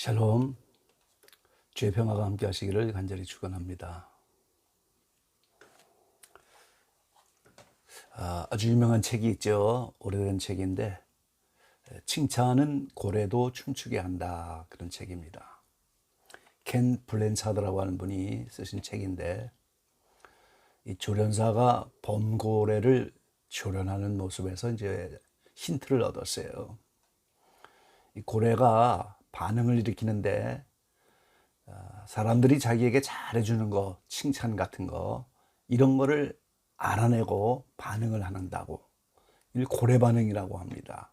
샬롬, 주의 평화가 함께 하시기를 간절히 축원합니다. 아주 유명한 책이 있죠. 오래된 책인데 칭찬은 고래도 춤추게 한다, 그런 책입니다. 켄 블랜차드라고 하는 분이 쓰신 책인데, 이 조련사가 범고래를 조련하는 모습에서 이제 힌트를 얻었어요. 이 고래가 반응을 일으키는데 사람들이 자기에게 잘해주는 거, 칭찬 같은 거, 이런 거를 알아내고 반응을 한다고, 이걸 고래 반응이라고 합니다.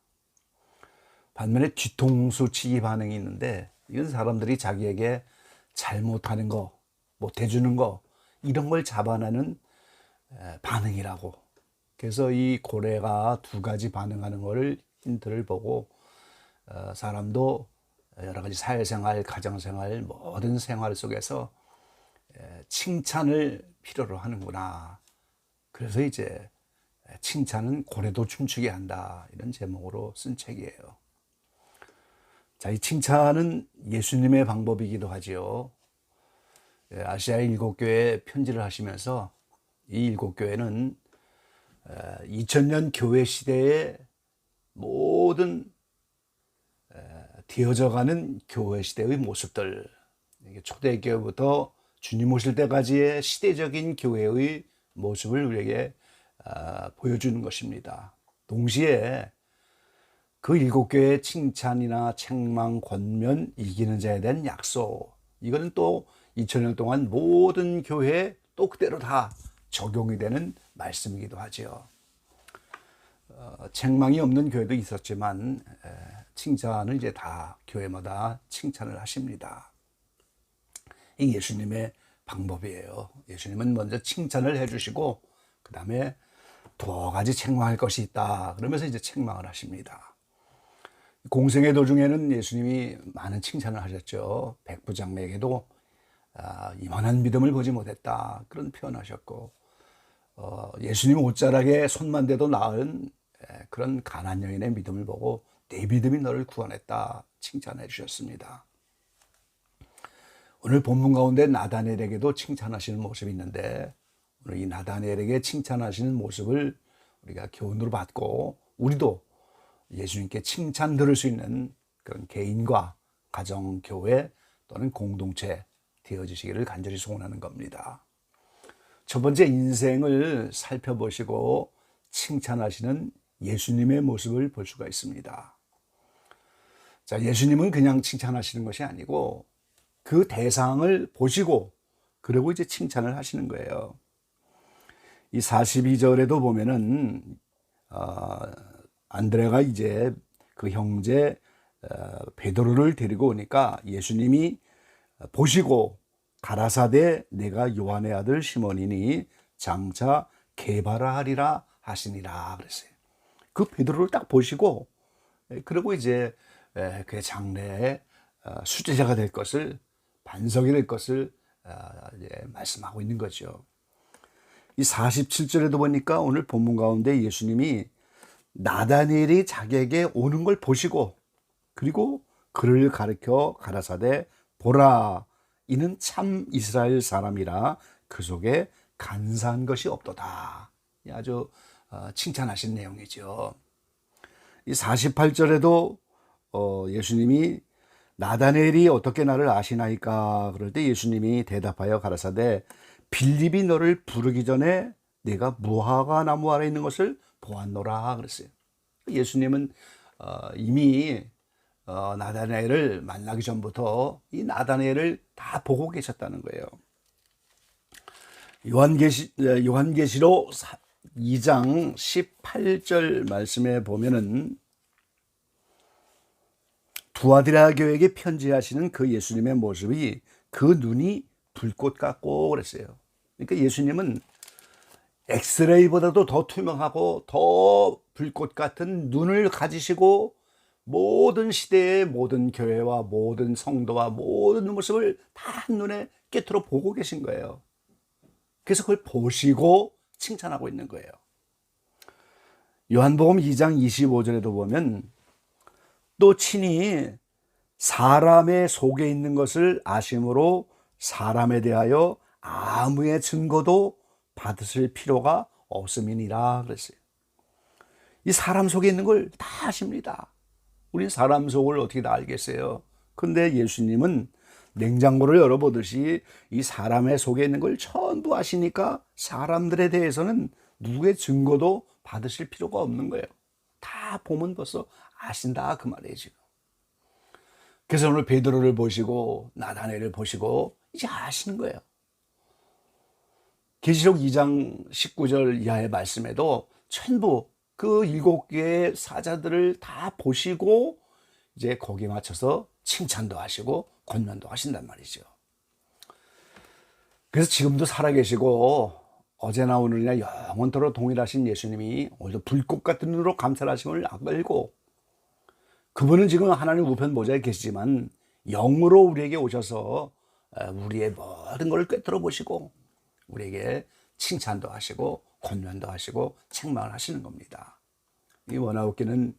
반면에 뒤통수 치기 반응이 있는데, 이건 사람들이 자기에게 잘못하는 거, 못해주는 거, 이런 걸 잡아내는 반응이라고. 그래서 이 고래가 두 가지 반응하는 거를 힌트를 보고 사람도 여러 가지 사회생활, 가정생활, 모든 생활 속에서 칭찬을 필요로 하는구나. 그래서 이제 칭찬은 고래도 춤추게 한다, 이런 제목으로 쓴 책이에요. 자, 이 칭찬은 예수님의 방법이기도 하지요. 아시아의 7교회에 편지를 하시면서 이 7교회는 2000년 교회 시대의 모든 되어져가는 교회 시대의 모습들, 초대교회부터 주님 오실 때까지의 시대적인 교회의 모습을 우리에게 보여주는 것입니다. 동시에 그 7교회의 칭찬이나 책망, 권면, 이기는 자에 대한 약속, 이거는 또 2000년 동안 모든 교회에 또 그대로 다 적용이 되는 말씀이기도 하죠. 책망이 없는 교회도 있었지만 칭찬을 이제 다 교회마다 칭찬을 하십니다. 이 예수님의 방법이에요. 예수님은 먼저 칭찬을 해주시고 그 다음에 두 가지 책망할 것이 있다, 그러면서 이제 책망을 하십니다. 공생의 도중에는 예수님이 많은 칭찬을 하셨죠. 백부장에게도 이만한 믿음을 보지 못했다, 그런 표현하셨고, 예수님 옷자락에 손만 대도 나은 그런 가난 여인의 믿음을 보고 내 믿음이 너를 구원했다, 칭찬해 주셨습니다. 오늘 본문 가운데 나다넬에게도 칭찬하시는 모습이 있는데, 오늘 이 나다넬에게 칭찬하시는 모습을 우리가 교훈으로 받고 우리도 예수님께 칭찬 들을 수 있는 그런 개인과 가정, 교회 또는 공동체 되어지시기를 간절히 소원하는 겁니다. 첫 번째, 인생을 살펴보시고 칭찬하시는 예수님의 모습을 볼 수가 있습니다. 자, 예수님은 그냥 칭찬하시는 것이 아니고 그 대상을 보시고 그리고 이제 칭찬을 하시는 거예요. 이 42절에도 보면은 안드레가 이제 그 형제 베드로를 데리고 오니까 예수님이 보시고 가라사대 내가 요한의 아들 시몬이니 장차 게바라 하시니라 그랬어요. 그 베드로를 딱 보시고 그리고 이제 그의 장래에 수제자가 될 것을, 반석이 될 것을 말씀하고 있는 거죠. 이 47절에도 보니까 오늘 본문 가운데 예수님이 나다니엘이 자기에게 오는 걸 보시고 그리고 그를 가르쳐 가라사대 보라, 이는 참 이스라엘 사람이라 그 속에 간사한 것이 없도다. 아주 칭찬하신 내용이죠. 이 48절에도 예수님이 나다넬이 어떻게 나를 아시나이까 그럴 때 예수님이 대답하여 가라사대 빌립이 너를 부르기 전에 내가 무화과 나무 아래 있는 것을 보았노라 그랬어요. 예수님은 이미 나다넬을 만나기 전부터 이 나다넬을 다 보고 계셨다는 거예요. 요한계시록 2장 18절 말씀에 보면은 두아디라 교회에게 편지하시는 그 예수님의 모습이 그 눈이 불꽃 같고 그랬어요. 그러니까 예수님은 엑스레이보다도 더 투명하고 더 불꽃 같은 눈을 가지시고 모든 시대의 모든 교회와 모든 성도와 모든 모습을 다 한눈에 깨트려 보고 계신 거예요. 그래서 그걸 보시고 칭찬하고 있는 거예요. 요한복음 2장 25절에도 보면 또 친히 사람의 속에 있는 것을 아심으로 사람에 대하여 아무의 증거도 받으실 필요가 없음이니라 그랬어요. 이 사람 속에 있는 걸 다 아십니다. 우린 사람 속을 어떻게 다 알겠어요? 근데 예수님은 냉장고를 열어보듯이 이 사람의 속에 있는 걸 전부 아시니까 사람들에 대해서는 누구의 증거도 받으실 필요가 없는 거예요. 다 보면 벌써 아신다 그 말이에요 지금. 그래서 오늘 베드로를 보시고 나다나엘을 보시고 이제 아시는 거예요. 계시록 2장 19절 이하의 말씀에도 전부 그 7개의 사자들을 다 보시고 이제 거기에 맞춰서 칭찬도 하시고 권면도 하신단 말이죠. 그래서 지금도 살아계시고 어제나 오늘이나 영원토록 동일하신 예수님이 오늘도 불꽃 같은 눈으로 감찰하심을 알고, 그분은 지금 하나님 우편 보좌에 계시지만 영으로 우리에게 오셔서 우리의 모든 것을 꿰뚫어 보시고 우리에게 칭찬도 하시고 권면도 하시고 책망을 하시는 겁니다. 이 원아웃기는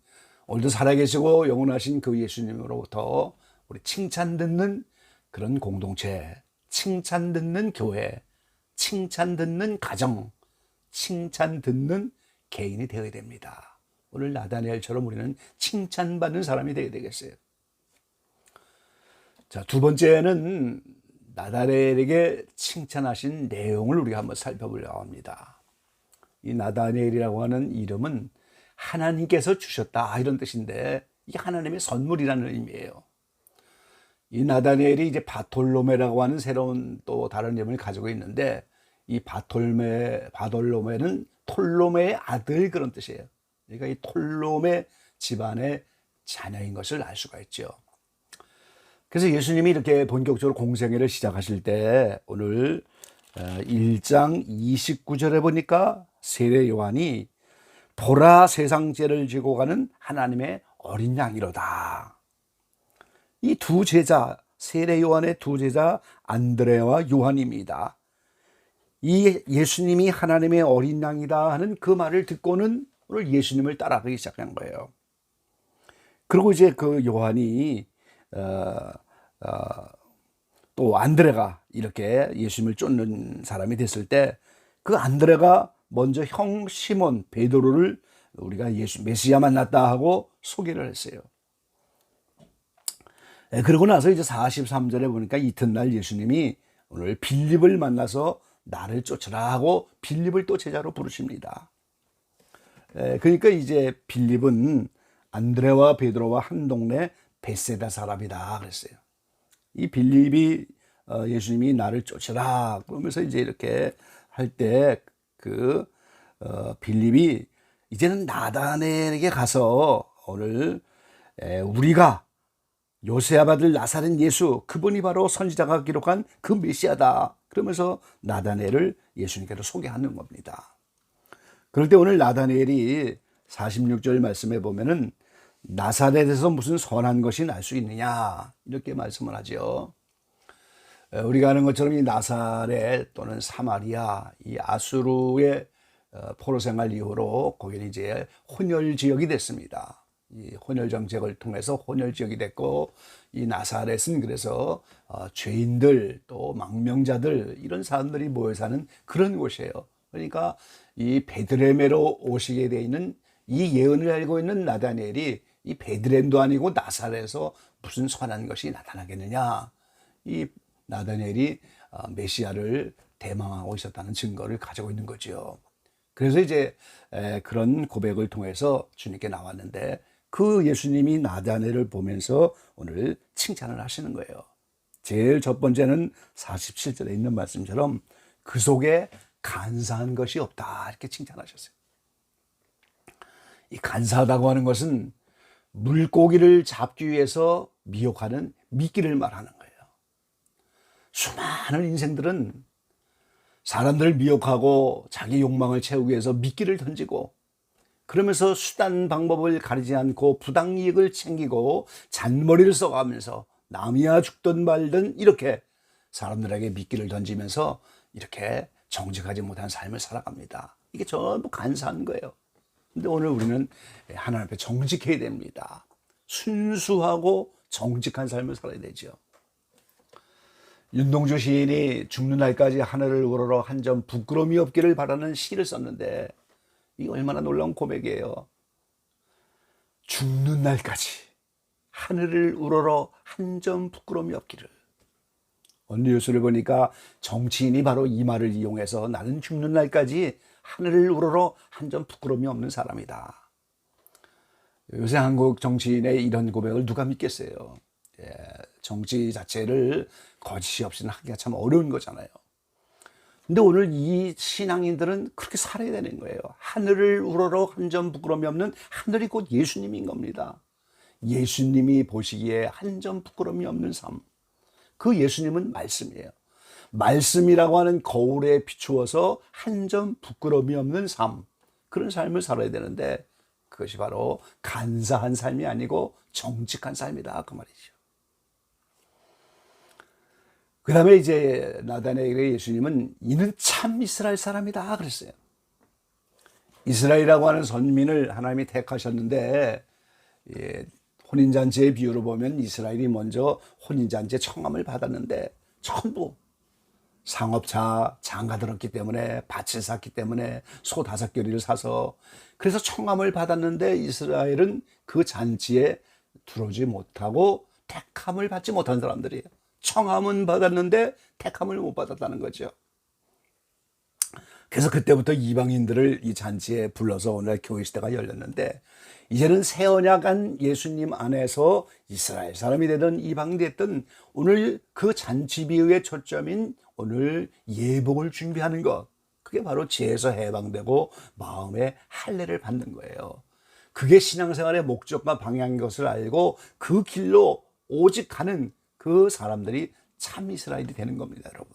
오늘도 살아계시고 영원하신 그 예수님으로부터 우리 칭찬 듣는 그런 공동체, 칭찬 듣는 교회, 칭찬 듣는 가정, 칭찬 듣는 개인이 되어야 됩니다. 오늘 나다니엘처럼 우리는 칭찬받는 사람이 되어야 되겠어요. 자, 두 번째는 나다니엘에게 칭찬하신 내용을 우리가 한번 살펴보려고 합니다. 이 나다니엘이라고 하는 이름은 하나님께서 주셨다 이런 뜻인데 이게 하나님의 선물이라는 의미예요. 이 나다니엘이 이제 바톨로메라고 하는 새로운 또 다른 이름을 가지고 있는데, 이 바돌로메는 톨로메의 아들 그런 뜻이에요. 그러니까 이 톨로메 집안의 자녀인 것을 알 수가 있죠. 그래서 예수님이 이렇게 본격적으로 공생애를 시작하실 때 오늘 1장 29절에 보니까 세례 요한이 보라 세상 죄를 지고 가는 하나님의 어린 양이로다. 이 두 제자, 세례 요한의 두 제자 안드레와 요한입니다. 이 예수님이 하나님의 어린 양이다 하는 그 말을 듣고는 오늘 예수님을 따라가기 시작한 거예요. 그리고 이제 그 요한이 또 안드레가 이렇게 예수님을 쫓는 사람이 됐을 때 그 안드레가 먼저 형 시몬 베드로를 우리가 예수 메시아 만났다 하고 소개를 했어요. 그러고 나서 이제 43절에 보니까 이튿날 예수님이 오늘 빌립을 만나서 나를 쫓으라 하고 빌립을 또 제자로 부르십니다. 그러니까 이제 빌립은 안드레와 베드로와 한 동네 베세다 사람이다 그랬어요. 이 빌립이 예수님이 나를 쫓으라 그러면서 이제 이렇게 할 때 그 빌립이 이제는 나다나엘에게 가서 오늘 우리가 요셉 아들 나사렛 예수, 그분이 바로 선지자가 기록한 그 메시아다 그러면서 나다나엘을 예수님께로 소개하는 겁니다. 그럴 때 오늘 나다나엘이 46절 말씀에 보면은 나사렛에서 무슨 선한 것이 날 수 있느냐 이렇게 말씀을 하죠. 우리가 아는 것처럼 이 나사렛 또는 사마리아, 이 아수르의 포로 생활 이후로 거기는 이제 혼혈 지역이 됐습니다. 이 혼혈 정책을 통해서 혼혈 지역이 됐고, 이 나사렛은 그래서 죄인들 또 망명자들 이런 사람들이 모여 사는 그런 곳이에요. 그러니까 이 베들레헴으로 오시게 돼 있는 이 예언을 알고 있는 나다니엘이 이 베들레헴도 아니고 나사렛에서 무슨 선한 것이 나타나겠느냐, 이 나다니엘이 메시아를 대망하고 있었다는 증거를 가지고 있는 거죠. 그래서 이제 그런 고백을 통해서 주님께 나왔는데, 그 예수님이 나다니엘을 보면서 오늘 칭찬을 하시는 거예요. 제일 첫 번째는 47절에 있는 말씀처럼 그 속에 간사한 것이 없다 이렇게 칭찬하셨어요. 이 간사하다고 하는 것은 물고기를 잡기 위해서 미혹하는 미끼를 말하는 거예요. 수많은 인생들은 사람들을 미혹하고 자기 욕망을 채우기 위해서 미끼를 던지고, 그러면서 수단 방법을 가리지 않고 부당이익을 챙기고 잔머리를 써가면서 남이야 죽든 말든 이렇게 사람들에게 미끼를 던지면서 이렇게 정직하지 못한 삶을 살아갑니다. 이게 전부 간사한 거예요. 근데 오늘 우리는 하나님 앞에 정직해야 됩니다. 순수하고 정직한 삶을 살아야 되죠. 윤동주 시인이 죽는 날까지 하늘을 우러러 한 점 부끄러움이 없기를 바라는 시를 썼는데 이 얼마나 놀라운 고백이에요. 죽는 날까지 하늘을 우러러 한 점 부끄러움이 없기를. 오늘 뉴스를 보니까 정치인이 바로 이 말을 이용해서 나는 죽는 날까지 하늘을 우러러 한 점 부끄러움이 없는 사람이다. 요새 한국 정치인의 이런 고백을 누가 믿겠어요. 정치 자체를 거짓이 없이는 하기가 참 어려운 거잖아요. 근데 오늘 이 신앙인들은 그렇게 살아야 되는 거예요. 하늘을 우러러 한 점 부끄러움이 없는 하늘이 곧 예수님인 겁니다. 예수님이 보시기에 한 점 부끄러움이 없는 삶. 그 예수님은 말씀이에요. 말씀이라고 하는 거울에 비추어서 한 점 부끄러움이 없는 삶. 그런 삶을 살아야 되는데 그것이 바로 간사한 삶이 아니고 정직한 삶이다. 그 말이죠. 그 다음에 이제 나다나엘에게 예수님은 이는 참 이스라엘 사람이다 그랬어요. 이스라엘이라고 하는 선민을 하나님이 택하셨는데 혼인잔치의 비유로 보면 이스라엘이 먼저 혼인잔치에 청함을 받았는데 전부 상업차 장가 들었기 때문에 밭을 샀기 때문에 소 5겨리를 사서 그래서 청함을 받았는데 이스라엘은 그 잔치에 들어오지 못하고 택함을 받지 못한 사람들이에요. 청함은 받았는데 택함을 못 받았다는 거죠. 그래서 그때부터 이방인들을 이 잔치에 불러서 오늘 교회 시대가 열렸는데 이제는 새 언약한 예수님 안에서 이스라엘 사람이 되든 이방인이 됐든 오늘 그 잔치 비유의 초점인 오늘 예복을 준비하는 것, 그게 바로 죄에서 해방되고 마음의 할례를 받는 거예요. 그게 신앙생활의 목적과 방향인 것을 알고 그 길로 오직 가는 그 사람들이 참 이스라엘이 되는 겁니다, 여러분.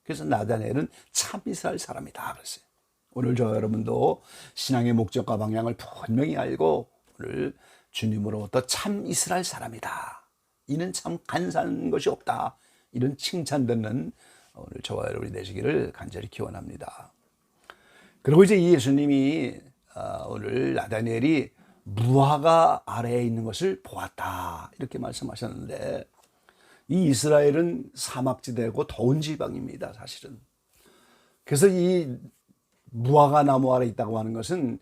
그래서 나다나엘은 참 이스라엘 사람이다 그랬어요. 오늘 저 여러분도 신앙의 목적과 방향을 분명히 알고 오늘 주님으로부터 참 이스라엘 사람이다. 이는 참 간사한 것이 없다. 이런 칭찬 듣는 오늘 저와 여러분이 되시기를 간절히 기원합니다. 그리고 이제 이 예수님이 오늘 나다나엘이 무화과 아래에 있는 것을 보았다. 이렇게 말씀하셨는데 이 이스라엘은 사막지대고 더운 지방입니다, 사실은. 그래서 이 무화과 나무 아래 있다고 하는 것은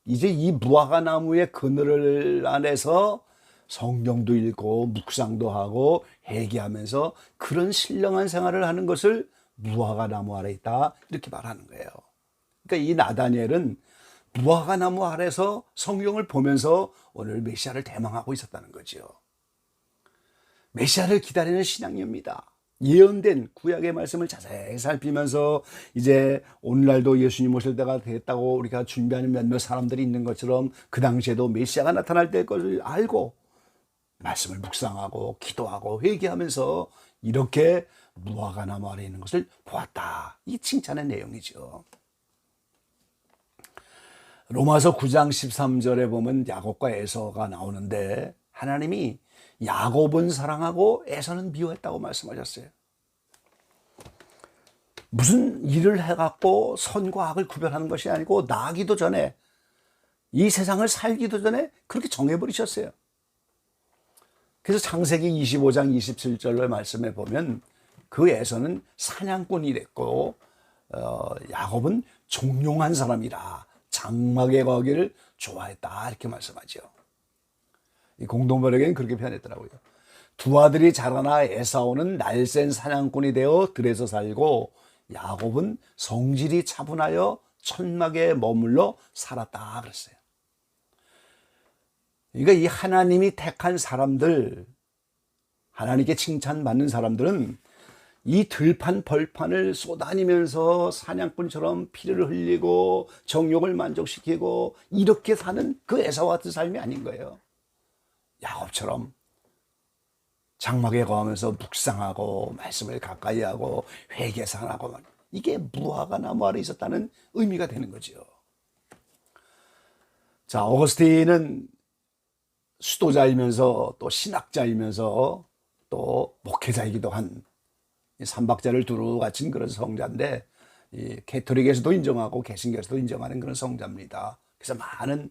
이제 이 무화과 나무의 그늘 안에서 성경도 읽고 묵상도 하고 회개하면서 그런 신령한 생활을 하는 것을 무화과 나무 아래 있다 이렇게 말하는 거예요. 그러니까 이 나다니엘은 무화과 나무 아래서 성경을 보면서 오늘 메시아를 대망하고 있었다는 거죠. 메시아를 기다리는 신앙입니다. 예언된 구약의 말씀을 자세히 살피면서 이제 오늘날도 예수님 오실 때가 됐다고 우리가 준비하는 몇몇 사람들이 있는 것처럼 그 당시에도 메시아가 나타날 때 것을 알고 말씀을 묵상하고 기도하고 회개하면서 이렇게 무화과 나무 아래 있는 것을 보았다. 이 칭찬의 내용이죠. 로마서 9장 13절에 보면 야곱과 에서가 나오는데 하나님이 야곱은 사랑하고 에서는 미워했다고 말씀하셨어요. 무슨 일을 해갖고 선과 악을 구별하는 것이 아니고 나기도 전에 이 세상을 살기도 전에 그렇게 정해버리셨어요. 그래서 창세기 25장 27절의 말씀에 보면 그 에서는 사냥꾼이 됐고 야곱은 종용한 사람이라 장막에 거기를 좋아했다 이렇게 말씀하죠. 이 공동번역에는 그렇게 표현했더라고요. 두 아들이 자라나 에사오는 날쌘 사냥꾼이 되어 들에서 살고 야곱은 성질이 차분하여 천막에 머물러 살았다 그랬어요. 그러니까 이 하나님이 택한 사람들, 하나님께 칭찬받는 사람들은 이 들판 벌판을 쏘다니면서 사냥꾼처럼 피를 흘리고 정욕을 만족시키고 이렇게 사는 그 에사와 같은 삶이 아닌 거예요. 야곱처럼 장막에 거하면서 묵상하고 말씀을 가까이 하고 회개산하고 이게 무화과 나무 아래 있었다는 의미가 되는 거죠. 자, 어거스틴은 수도자이면서 또 신학자이면서 또 목회자이기도 한 삼박자를 두루 갖춘 그런 성자인데 이 캐토릭에서도 인정하고 개신교에서도 인정하는 그런 성자입니다. 그래서 많은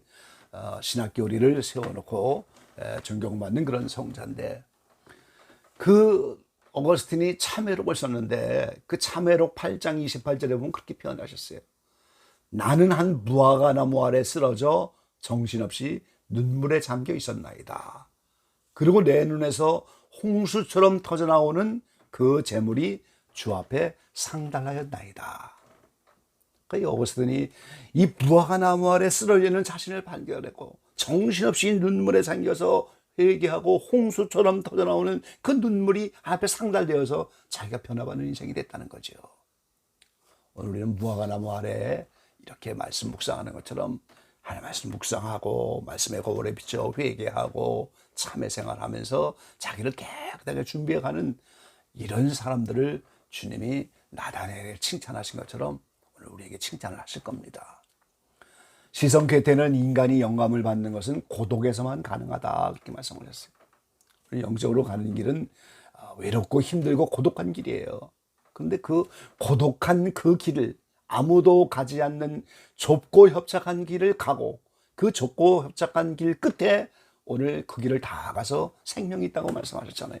신학 교리를 세워놓고 존경받는 그런 성자인데, 그 어거스틴이 참회록을 썼는데 그 참회록 8장 28절에 보면 그렇게 표현하셨어요. 나는 한 무화과 나무 아래 쓰러져 정신없이 눈물에 잠겨 있었나이다. 그리고 내 눈에서 홍수처럼 터져나오는 그 재물이 주 앞에 상달하였나이다. 그 어거스틴이 이 무화과 나무 아래 쓰러지는 자신을 발견했고 정신없이 눈물에 잠겨서 회개하고 홍수처럼 터져나오는 그 눈물이 앞에 상달되어서 자기가 변화받는 인생이 됐다는 거죠. 오늘 우리는 무화과 나무 아래 이렇게 말씀 묵상하는 것처럼 하나님 말씀 묵상하고 말씀의 거울에 비춰 회개하고 참회 생활하면서 자기를 깨끗하게 준비해가는 이런 사람들을 주님이 나다나엘을 칭찬하신 것처럼 오늘 우리에게 칭찬을 하실 겁니다. 시성괴테는 인간이 영감을 받는 것은 고독에서만 가능하다, 그렇게 말씀을 했어요. 영적으로 가는 길은 외롭고 힘들고 고독한 길이에요. 그런데 그 고독한 그 길을, 아무도 가지 않는 좁고 협착한 길을 가고 그 좁고 협착한 길 끝에 오늘 그 길을 다 가서 생명이 있다고 말씀하셨잖아요.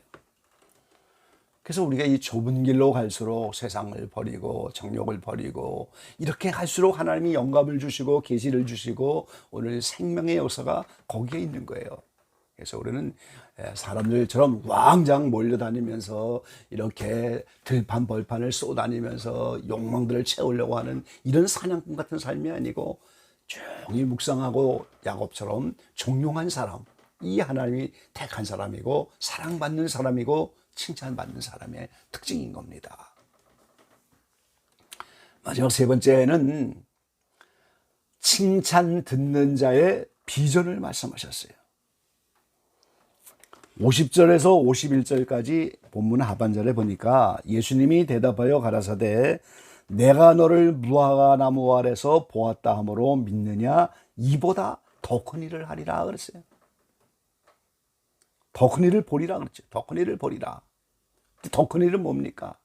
그래서 우리가 이 좁은 길로 갈수록 세상을 버리고 정욕을 버리고 이렇게 갈수록 하나님이 영감을 주시고 계시를 주시고 오늘 생명의 역사가 거기에 있는 거예요. 그래서 우리는 사람들처럼 왕장 몰려다니면서 이렇게 들판 벌판을 쏘다니면서 욕망들을 채우려고 하는 이런 사냥꾼 같은 삶이 아니고 조용히 묵상하고 야곱처럼 종용한 사람, 이 하나님이 택한 사람이고 사랑받는 사람이고 칭찬받는 사람의 특징인 겁니다. 마지막 세 번째는 칭찬 듣는 자의 비전을 말씀하셨어요. 50절에서 51절까지 본문 하반절에 보니까 예수님이 대답하여 가라사대 내가 너를 무화과 나무 아래서 보았다 하므로 믿느냐, 이보다 더 큰 일을 하리라 그랬어요. 더 큰 일을 보리라 그랬죠. 더 큰 일을 보리라. 더 큰 일은 뭡니까?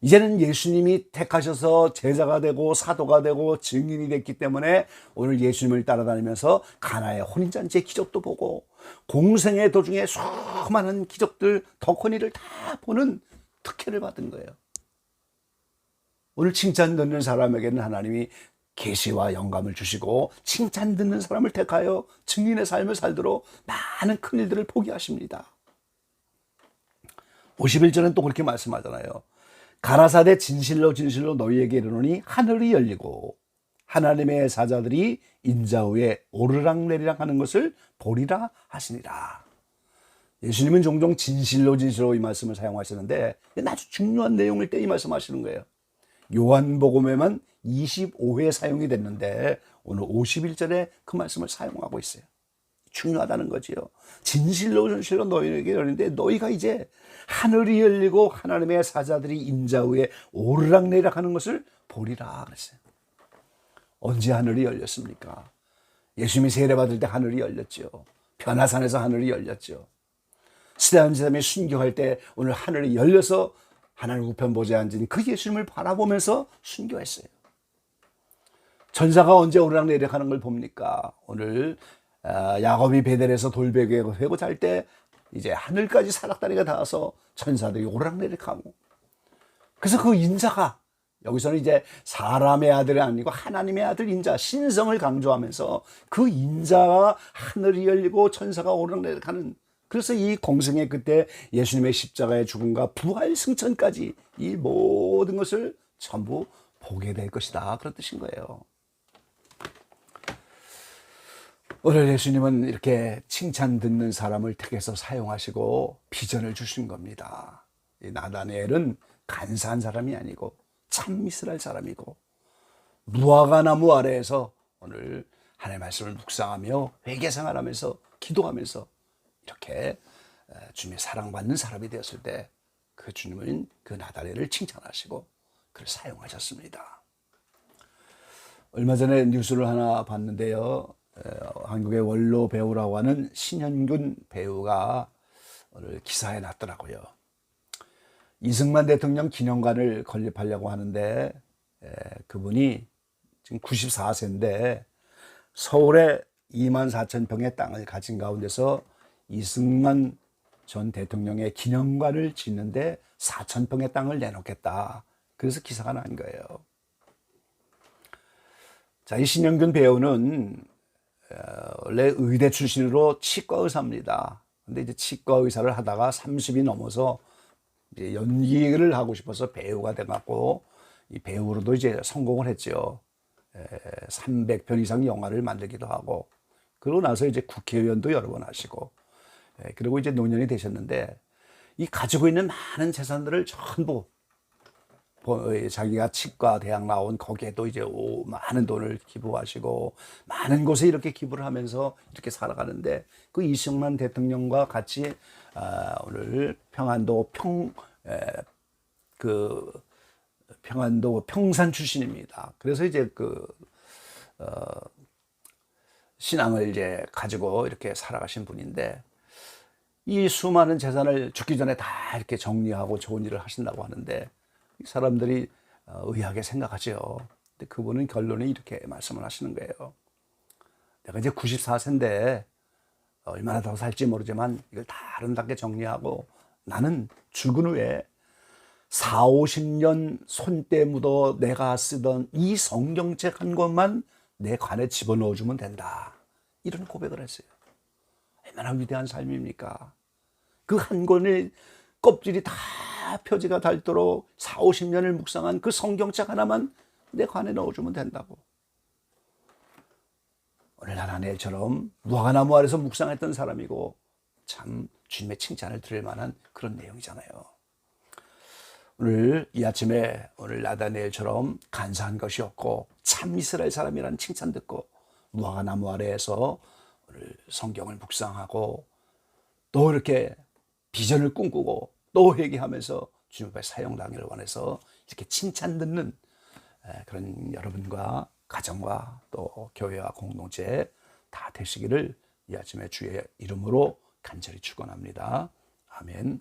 이제는 예수님이 택하셔서 제자가 되고 사도가 되고 증인이 됐기 때문에 오늘 예수님을 따라다니면서 가나의 혼인잔치의 기적도 보고 공생의 도중에 수많은 기적들, 더 큰 일을 다 보는 특혜를 받은 거예요. 오늘 칭찬 듣는 사람에게는 하나님이 계시와 영감을 주시고 칭찬 듣는 사람을 택하여 증인의 삶을 살도록 많은 큰 일들을 보게 하십니다. 51절은 또 그렇게 말씀하잖아요. 가라사대 진실로 진실로 너희에게 이르노니 하늘이 열리고 하나님의 사자들이 인자 위에 오르락내리락 하는 것을 보리라 하시니라. 예수님은 종종 진실로 진실로 이 말씀을 사용하시는데 아주 중요한 내용일 때 이 말씀하시는 거예요. 요한복음에만 25회 사용이 됐는데 오늘 51절에 그 말씀을 사용하고 있어요. 중요하다는 거지요. 진실로 진실로 너희에게 열리는데 너희가 이제 하늘이 열리고 하나님의 사자들이 인자 위에 오르락내리락 하는 것을 보리라 그랬어요. 언제 하늘이 열렸습니까? 예수님이 세례받을 때 하늘이 열렸죠. 변화산에서 하늘이 열렸죠. 스데반 제사장이 순교할 때 오늘 하늘이 열려서 하나님 우편 보좌에 앉은 그 예수님을 바라보면서 순교했어요. 전사가 언제 오르락내리락 하는 걸 봅니까? 오늘 야곱이 베델에서 돌베개 회고 잘 때 이제 하늘까지 사닥다리가 닿아서 천사들이 오르락내리락하고, 그래서 그 인자가 여기서는 이제 사람의 아들이 아니고 하나님의 아들 인자, 신성을 강조하면서 그 인자가 하늘이 열리고 천사가 오르락내리락하는, 그래서 이 공생의 그때 예수님의 십자가의 죽음과 부활 승천까지 이 모든 것을 전부 보게 될 것이다, 그런 뜻인 거예요. 오늘 예수님은 이렇게 칭찬 듣는 사람을 택해서 사용하시고 비전을 주신 겁니다. 이 나다나엘은 간사한 사람이 아니고 참 이스라엘 사람이고 무화과 나무 아래에서 오늘 하나님의 말씀을 묵상하며 회개생활하면서 기도하면서 이렇게 주님의 사랑받는 사람이 되었을 때 그 주님은 그 나다나엘을 칭찬하시고 그를 사용하셨습니다. 얼마 전에 뉴스를 하나 봤는데요. 한국의 원로 배우라고 하는 신현균 배우가 오늘 기사에 났더라고요. 이승만 대통령 기념관을 건립하려고 하는데 그분이 지금 94세인데 서울에 2만 4천 평의 땅을 가진 가운데서 이승만 전 대통령의 기념관을 짓는데 4천 평의 땅을 내놓겠다. 그래서 기사가 난 거예요. 자, 이 신영균 배우는 원래 의대 출신으로 치과 의사입니다. 근데 이제 치과 의사를 하다가 30이 넘어서 이제 연기를 하고 싶어서 배우가 돼갖고 이 배우로도 이제 성공을 했죠. 300편 이상 영화를 만들기도 하고, 그러고 나서 이제 국회의원도 여러 번 하시고, 그리고 이제 노년이 되셨는데, 이 가지고 있는 많은 재산들을 전부 자기가 치과 대학 나온 거기에도 이제 많은 돈을 기부하시고 많은 곳에 이렇게 기부를 하면서 이렇게 살아가는데, 그 이승만 대통령과 같이 오늘 평안도 평안도 평산 출신입니다. 그래서 이제 신앙을 이제 가지고 이렇게 살아가신 분인데, 이 수많은 재산을 죽기 전에 다 이렇게 정리하고 좋은 일을 하신다고 하는데, 사람들이 의아하게 생각하죠. 근데 그분은 결론이 이렇게 말씀을 하시는 거예요. 내가 이제 94세인데 얼마나 더 살지 모르지만 이걸 다 아름답게 정리하고 나는 죽은 후에 4, 50년 손때 묻어 내가 쓰던 이 성경책 한 권만 내 관에 집어넣어주면 된다. 이런 고백을 했어요. 얼마나 위대한 삶입니까? 그 한 권의 껍질이 다 표지가 닳도록 4, 50년을 묵상한 그 성경책 하나만 내 관에 넣어주면 된다고. 오늘 나다니엘처럼 무화과나무 아래서 묵상했던 사람이고 참 주님의 칭찬을 들을 만한 그런 내용이잖아요. 오늘 이 아침에 오늘 나다니엘처럼 간사한 것이 없고 참 이스라엘 사람이라는 칭찬 듣고 무화과나무 아래에서 오늘 성경을 묵상하고 또 이렇게 비전을 꿈꾸고 또 회개하면서 주님 앞에 사용당기를 원해서 이렇게 칭찬 듣는 그런 여러분과 가정과 또 교회와 공동체 다 되시기를 이 아침에 주의 이름으로 간절히 축원합니다. 아멘.